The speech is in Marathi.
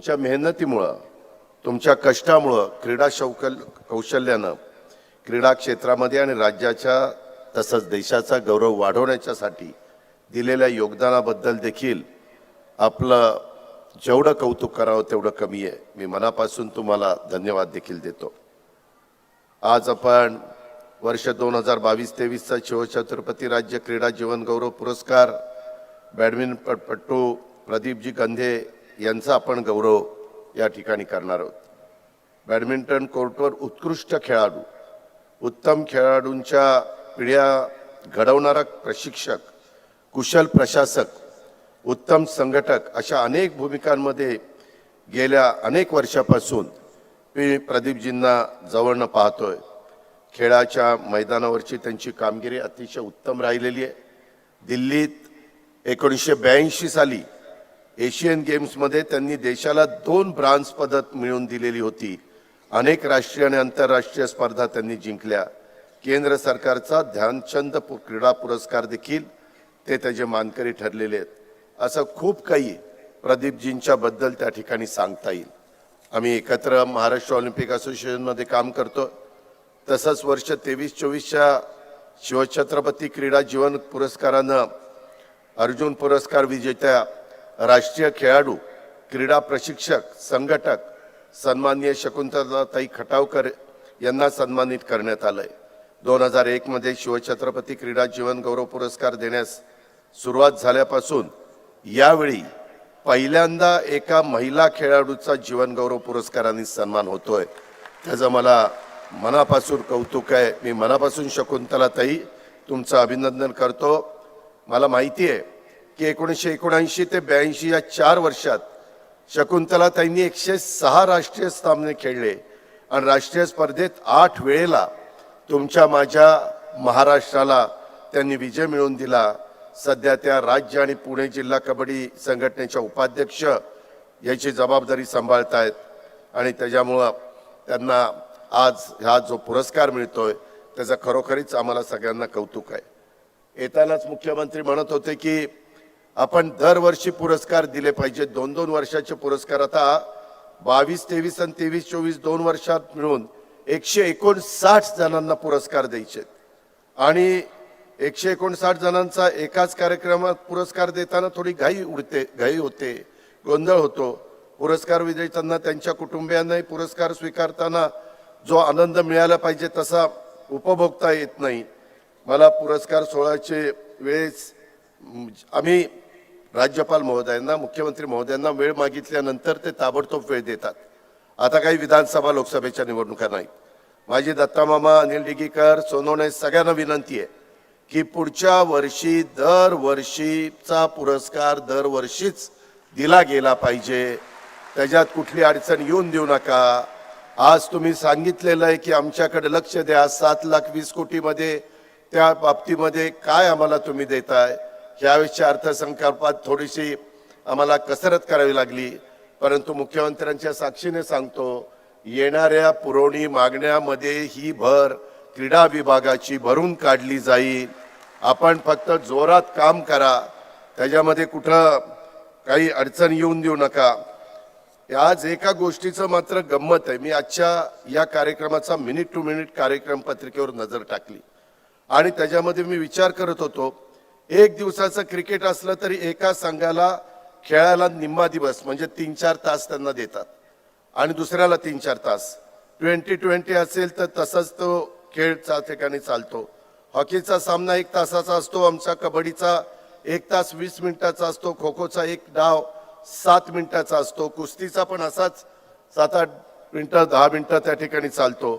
तुमच्या मेहनतीमुळं, तुमच्या कष्टामुळं, क्रीडा कौशल्यानं क्रीडा क्षेत्रामध्ये आणि राज्याच्या तसंच देशाचा गौरव वाढवण्यासाठी दिलेल्या योगदानाबद्दल देखील आपलं जेवढं कौतुक करावं तेवढं कमी आहे. मी मनापासून तुम्हाला धन्यवाद देखील देतो. आज आपण वर्ष 2022-23चा शिवछत्रपती राज्य क्रीडा जीवन गौरव पुरस्कार बॅडमिंटनपटू प्रदीपजी गंधे यांचा आपण गौरव या ठिकाणी करणार आहोत. बॅडमिंटन कोर्टवर उत्कृष्ट खेळाडू, उत्तम खेळाडूंच्या पिढ्या घडवणारा प्रशिक्षक, कुशल प्रशासक, उत्तम संघटक अशा अनेक भूमिकांमध्ये गेल्या अनेक वर्षापासून मी प्रदीपजींना जवळनं पाहतोय. खेळाच्या मैदानावरची त्यांची कामगिरी अतिशय उत्तम राहिलेली आहे. दिल्लीत 1982 साली एशियन गेम्समध्ये त्यांनी देशाला 2 ब्रॉन्झ पदक मिळवून दिलेली होती. अनेक राष्ट्रीय आणि आंतरराष्ट्रीय स्पर्धा त्यांनी जिंकल्या. केंद्र सरकारचा ध्यानचंद क्रीडा पुरस्कार देखील ते त्याचे मानकरी ठरलेले आहेत. असं खूप काही प्रदीपजींच्या बद्दल त्या ठिकाणी सांगता येईल. आम्ही एकत्र महाराष्ट्र ऑलिम्पिक असोसिएशनमध्ये काम करतो. तसंच वर्ष 23-24च्या शिवछत्रपती क्रीडा जीवन पुरस्कारानं अर्जुन पुरस्कार विजेत्या राष्ट्रीय खेळाडू, क्रीडा प्रशिक्षक, संघटक सन्माननीय शकुंतलाताई खटावकर यांना सन्मानित करण्यात आलंय. 2001 मध्ये शिवछत्रपती क्रीडा जीवन गौरव पुरस्कार देण्यास सुरुवात झाल्यापासून यावेळी पहिल्यांदा एका महिला खेळाडूचा जीवन गौरव पुरस्काराने सन्मान होतोय. त्याचं मला मनापासून कौतुक आहे. मी मनापासून शकुंतलाताई तुमचं अभिनंदन करतो. मला माहिती आहे की 1979 ते 82 या 4 वर्षात शकुंतलाताईंनी 106 राष्ट्रीय सामने खेळले आणि राष्ट्रीय स्पर्धेत 8 वेळेला तुमच्या माझ्या महाराष्ट्राला त्यांनी विजय मिळवून दिला. सध्या त्या राज्य आणि पुणे जिल्हा कबड्डी संघटनेच्या उपाध्यक्ष याची जबाबदारी सांभाळतायत आणि त्याच्यामुळं त्यांना आज हा जो पुरस्कार मिळतोय त्याचा खरोखरीच आम्हाला सगळ्यांना कौतुक आहे. येतानाच मुख्यमंत्री म्हणत होते की आपण दरवर्षी पुरस्कार दिले पाहिजे. 2-2 वर्षाचे पुरस्कार आता 22-23 आणि 23-24 2 वर्षात मिळून 159 जणांना पुरस्कार द्यायचे आणि 159 जणांचा एकाच कार्यक्रमात पुरस्कार देताना थोडी घाई होते, गोंधळ होतो. पुरस्कार विजेत्यांना त्यांच्या कुटुंबियांनाही पुरस्कार स्वीकारताना जो आनंद मिळाला पाहिजे तसा उपभोगता येत नाही. मला पुरस्कार सोहळ्याचे वेळेस आम्ही राज्यपाल महोदयांना, मुख्यमंत्री महोदयांना वेळ मागितल्यानंतर ते ताबडतोब वेळ देतात. आता काही विधानसभा लोकसभेच्या निवडणुका नाहीत. माझी दत्तामामा, अनिल डिगीकर, सोनवणे सगळ्यांना विनंती आहे की पुढच्या वर्षी दरवर्षीचा पुरस्कार दरवर्षीच दिला गेला पाहिजे. त्याच्यात कुठली अडचण येऊन देऊ नका. आज तुम्ही सांगितलेलं आहे की आमच्याकडे लक्ष द्या. 7,20 कोटीमध्ये त्या बाबतीमध्ये काय आम्हाला तुम्ही देताय. यावेळेसच्या अर्थसंकल्पात थोडीशी आम्हाला कसरत करावी लागली, परंतु मुख्यमंत्र्यांच्या साक्षीने सांगतो येणाऱ्या पुरवणी मागण्यामध्ये ही भर क्रीडा विभागाची भरून काढली जाईल. आपण फक्त जोरात काम करा, त्याच्यामध्ये कुठं काही अडचण येऊन देऊ नका. आज एका गोष्टीचं मात्र गंमत आहे. मी आजच्या या कार्यक्रमाचा मिनिट टू मिनिट कार्यक्रम पत्रिकेवर नजर टाकली आणि त्याच्यामध्ये मी विचार करत होतो, एक दिवसाचं क्रिकेट असलं तरी एका संघाला खेळायला निम्मा दिवस म्हणजे 3-4 तास त्यांना देतात आणि दुसऱ्याला 3-4 तास. 20-20 असेल तर तसंच तो खेळ त्या ठिकाणी चालतो. हॉकीचा सामना 1 तासाचा असतो. आमचा कबड्डीचा 1 तास 20 मिनिटाचा असतो. खो खोचा एक डाव 7 मिनिटाचा असतो. कुस्तीचा पण असाच 7-8 मिनिटं 10 मिनिटं त्या ठिकाणी चालतो.